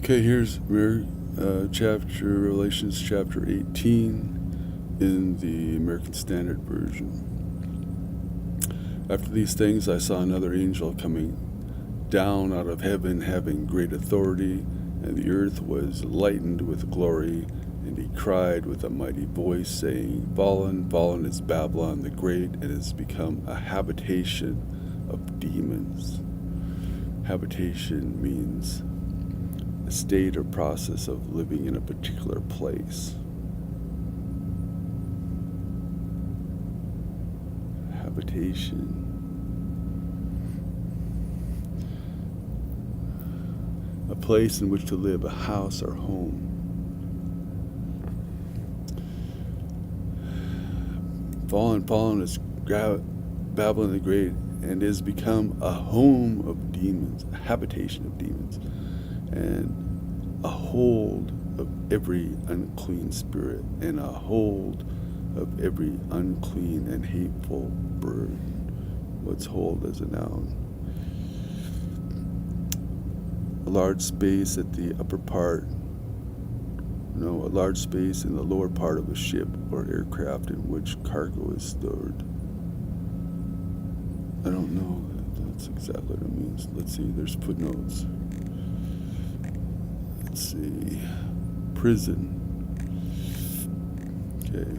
Okay, here's Revelations chapter 18 in the American Standard Version. After these things I saw another angel coming down out of heaven, having great authority, and the earth was lightened with glory, and he cried with a mighty voice, saying, Fallen, fallen is Babylon the Great, and has become a habitation of demons. Habitation means a state or process of living in a particular place. Habitation. A place in which to live, a house or home. Fallen is Babylon the Great, and is become a home of demons, a habitation of demons, and a hold of every unclean spirit, and a hold of every unclean and hateful bird. What's hold as a noun? A large space at the upper part, a large space in the lower part of a ship or aircraft in which cargo is stored. I don't know if that's exactly what it means. Let's see, there's footnotes. Let's see. Prison. Okay.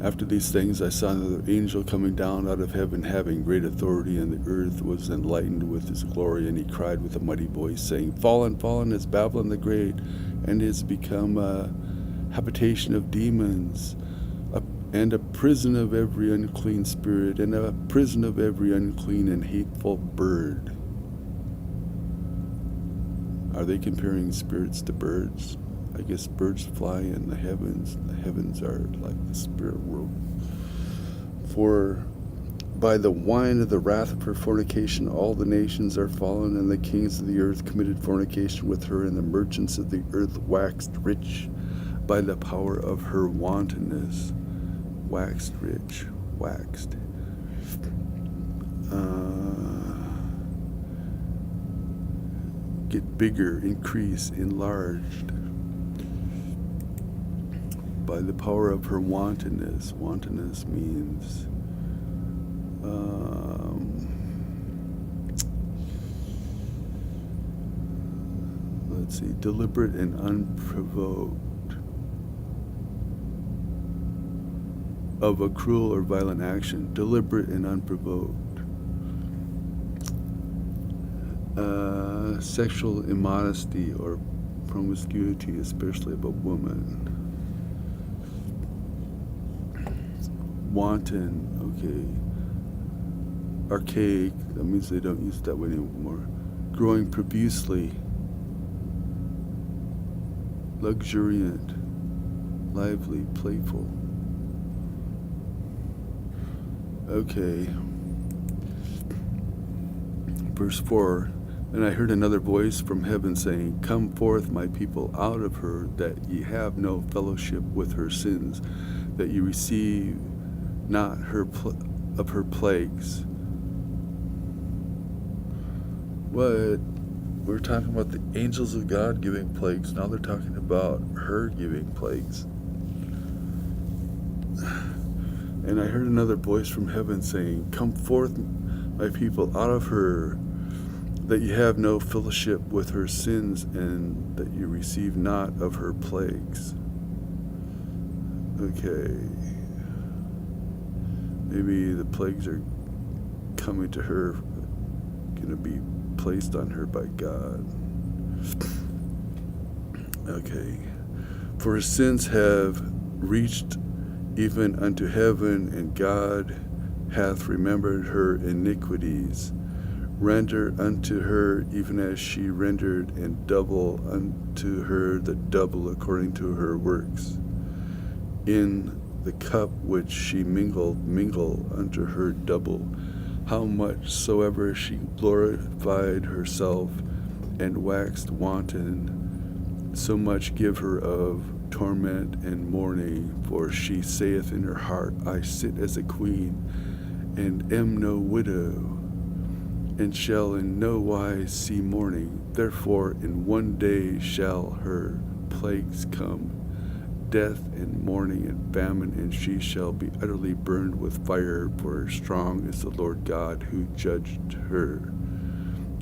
After these things I saw another angel coming down out of heaven, having great authority, and the earth was enlightened with his glory, and he cried with a mighty voice, saying, Fallen, fallen is Babylon the Great, and is become a habitation of demons, and a prison of every unclean spirit, and a prison of every unclean and hateful bird. Are they comparing spirits to birds? I guess birds fly in the heavens. The heavens are like the spirit world. For by the wine of the wrath of her fornication all the nations are fallen, and the kings of the earth committed fornication with her, and the merchants of the earth waxed rich by the power of her wantonness. Waxed rich, waxed. Get bigger, increase, enlarged. By the power of her wantonness. Wantonness means let's see, deliberate and unprovoked. Of a cruel or violent action, deliberate and unprovoked. Sexual immodesty or promiscuity, especially of a woman. Wanton, okay. Archaic, that means they don't use it that way anymore. Growing profusely. Luxuriant, lively, playful. Okay. Verse 4, And I heard another voice from heaven saying, Come forth, my people, out of her, that ye have no fellowship with her sins, that ye receive not of her plagues. What? We're talking about the angels of God giving plagues. Now they're talking about her giving plagues. And I heard another voice from heaven saying, Come forth, my people, out of her, that ye have no fellowship with her sins, and that ye receive not of her plagues. Okay. Maybe the plagues are coming to her, going to be placed on her by God. Okay. For her sins have reached even unto heaven, and God hath remembered her iniquities. Render unto her even as she rendered, and double unto her the double according to her works. In the cup which she mingle unto her double. How much soever she glorified herself and waxed wanton, so much give her of torment and mourning. For she saith in her heart, I sit as a queen, and am no widow. and shall in no wise see mourning. Therefore in one day shall her plagues come, death and mourning and famine, and she shall be utterly burned with fire, for strong is the Lord God who judged her.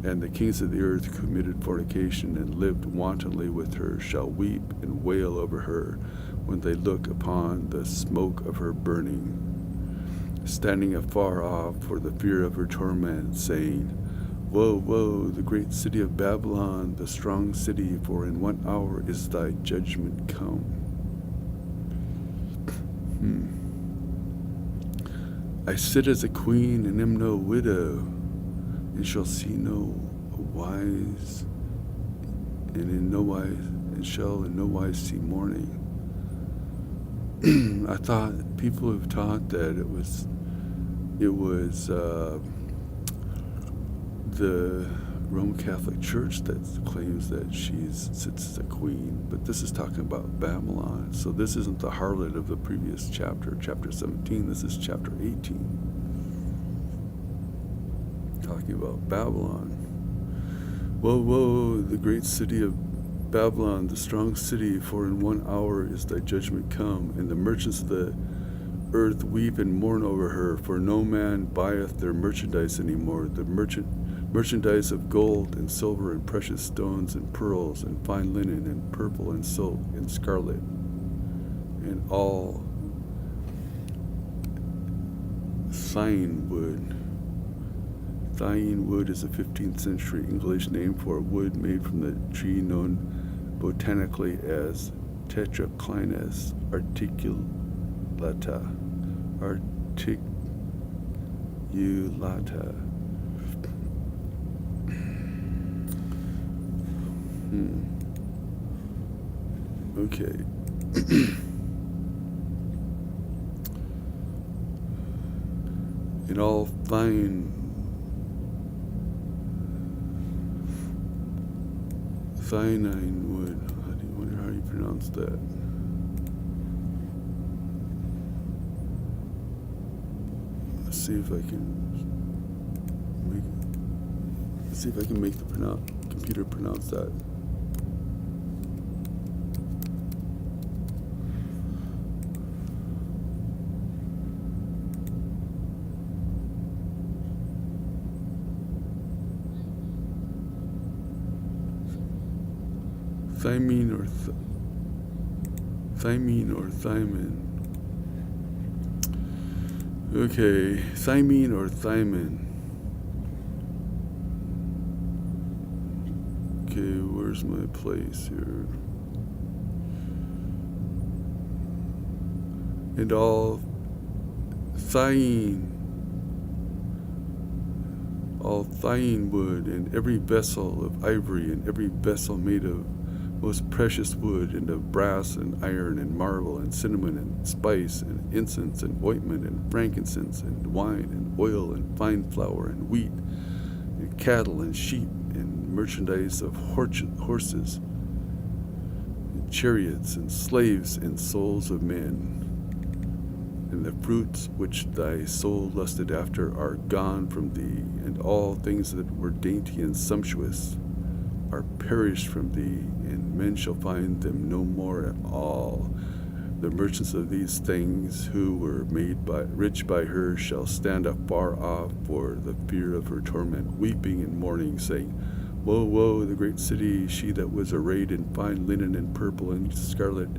And the kings of the earth who committed fornication and lived wantonly with her shall weep and wail over her when they look upon the smoke of her burning, standing afar off for the fear of her torment, saying, Woe, woe, the great city of Babylon, the strong city, for in 1 hour is thy judgment come. I sit as a queen and am no widow, and shall see no wise, and shall in no wise see mourning. I thought people have taught that it was the Roman Catholic Church that claims that she sits as a queen, but this is talking about Babylon. So this isn't the harlot of the previous chapter, chapter 17. This is chapter 18, talking about Babylon. Woe, woe, the great city of Babylon, the strong city, for in 1 hour is thy judgment come, and the merchants of the earth weep and mourn over her, for no man buyeth their merchandise any more, the merchandise of gold and silver and precious stones and pearls and fine linen and purple and silk and scarlet and all thyine wood. Thyine wood is a 15th century English name for wood made from the tree known botanically as Tetraclinus articulata. Okay. In all thyine wood. I wonder how you pronounce that. Let's see if I can make the computer pronounce that. Thymine or thymine. Okay, thymine or thymine. Okay, where's my place here? And all thyine wood, and every vessel of ivory, and every vessel made of most precious wood, and of brass and iron and marble and cinnamon and spice and incense and ointment and frankincense and wine and oil and fine flour and wheat and cattle and sheep and merchandise of horses and chariots and slaves and souls of men. And the fruits which thy soul lusted after are gone from thee, and all things that were dainty and sumptuous are perished from thee, and men shall find them no more at all. The merchants of these things who were made rich by her shall stand afar off for the fear of her torment, weeping and mourning, saying, Woe, woe, the great city, she that was arrayed in fine linen and purple and scarlet,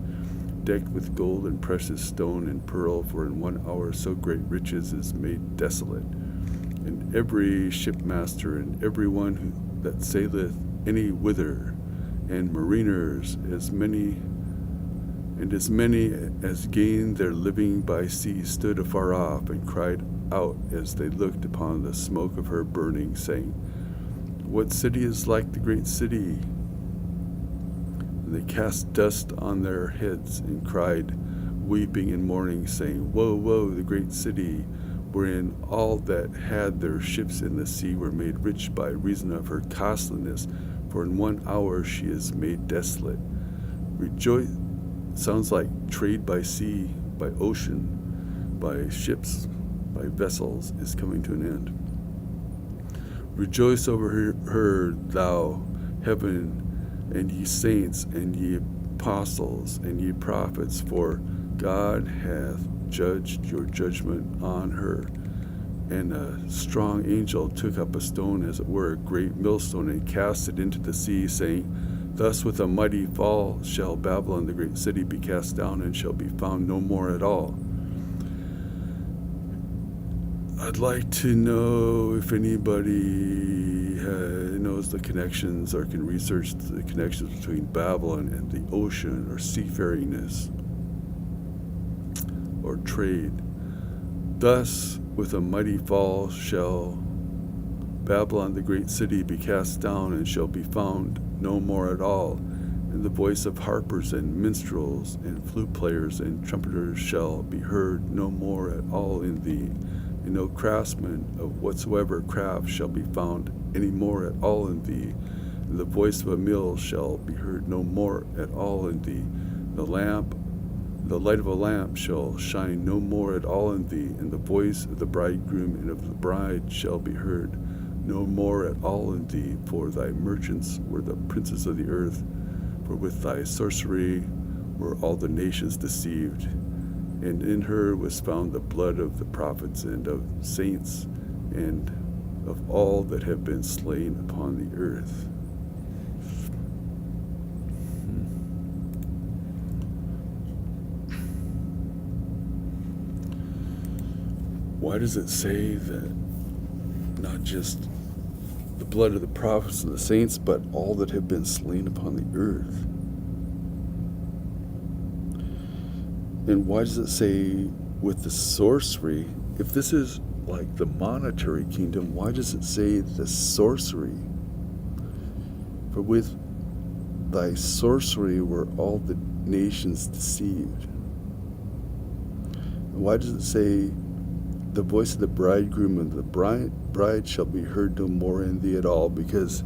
decked with gold and precious stone and pearl, for in 1 hour so great riches is made desolate. And every shipmaster and every one that saileth any whither, and mariners, as many as gained their living by sea, stood afar off and cried out as they looked upon the smoke of her burning, saying, What city is like the great city? And they cast dust on their heads and cried, weeping and mourning, saying, Woe, woe, the great city, wherein all that had their ships in the sea were made rich by reason of her costliness, for in 1 hour she is made desolate. Rejoice sounds like trade by sea, by ocean, by ships, by vessels is coming to an end. Rejoice over her, thou heaven, and ye saints, and ye apostles, and ye prophets, for God hath judged your judgment on her. And a strong angel took up a stone, as it were a great millstone, and cast it into the sea, saying, Thus with a mighty fall shall Babylon the great city be cast down, and shall be found no more at all. I'd like to know if anybody knows the connections or can research the connections between Babylon and the ocean or seafaringness or trade. Thus, with a mighty fall shall Babylon the great city be cast down, and shall be found no more at all. And the voice of harpers and minstrels and flute players and trumpeters shall be heard no more at all in thee. And no craftsman of whatsoever craft shall be found any more at all in thee. And the voice of a mill shall be heard no more at all in thee. The light of a lamp shall shine no more at all in thee. And the voice of the bridegroom and of the bride shall be heard no more at all in thee. For thy merchants were the princes of the earth, for with thy sorcery were all the nations deceived. And in her was found the blood of the prophets and of saints and of all that have been slain upon the earth. Why does it say that not just the blood of the prophets and the saints, but all that have been slain upon the earth? And why does it say with the sorcery? If this is like the monetary kingdom, why does it say the sorcery? For with thy sorcery were all the nations deceived. And why does it say the voice of the bridegroom and the bride shall be heard no more in thee at all? Because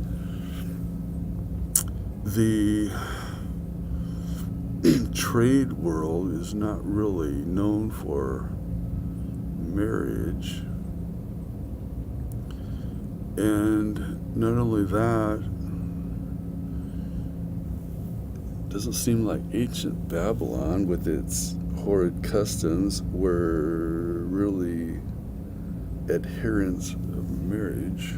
the trade world is not really known for marriage. And not only that, doesn't seem like ancient Babylon with its horrid customs were really adherents of marriage.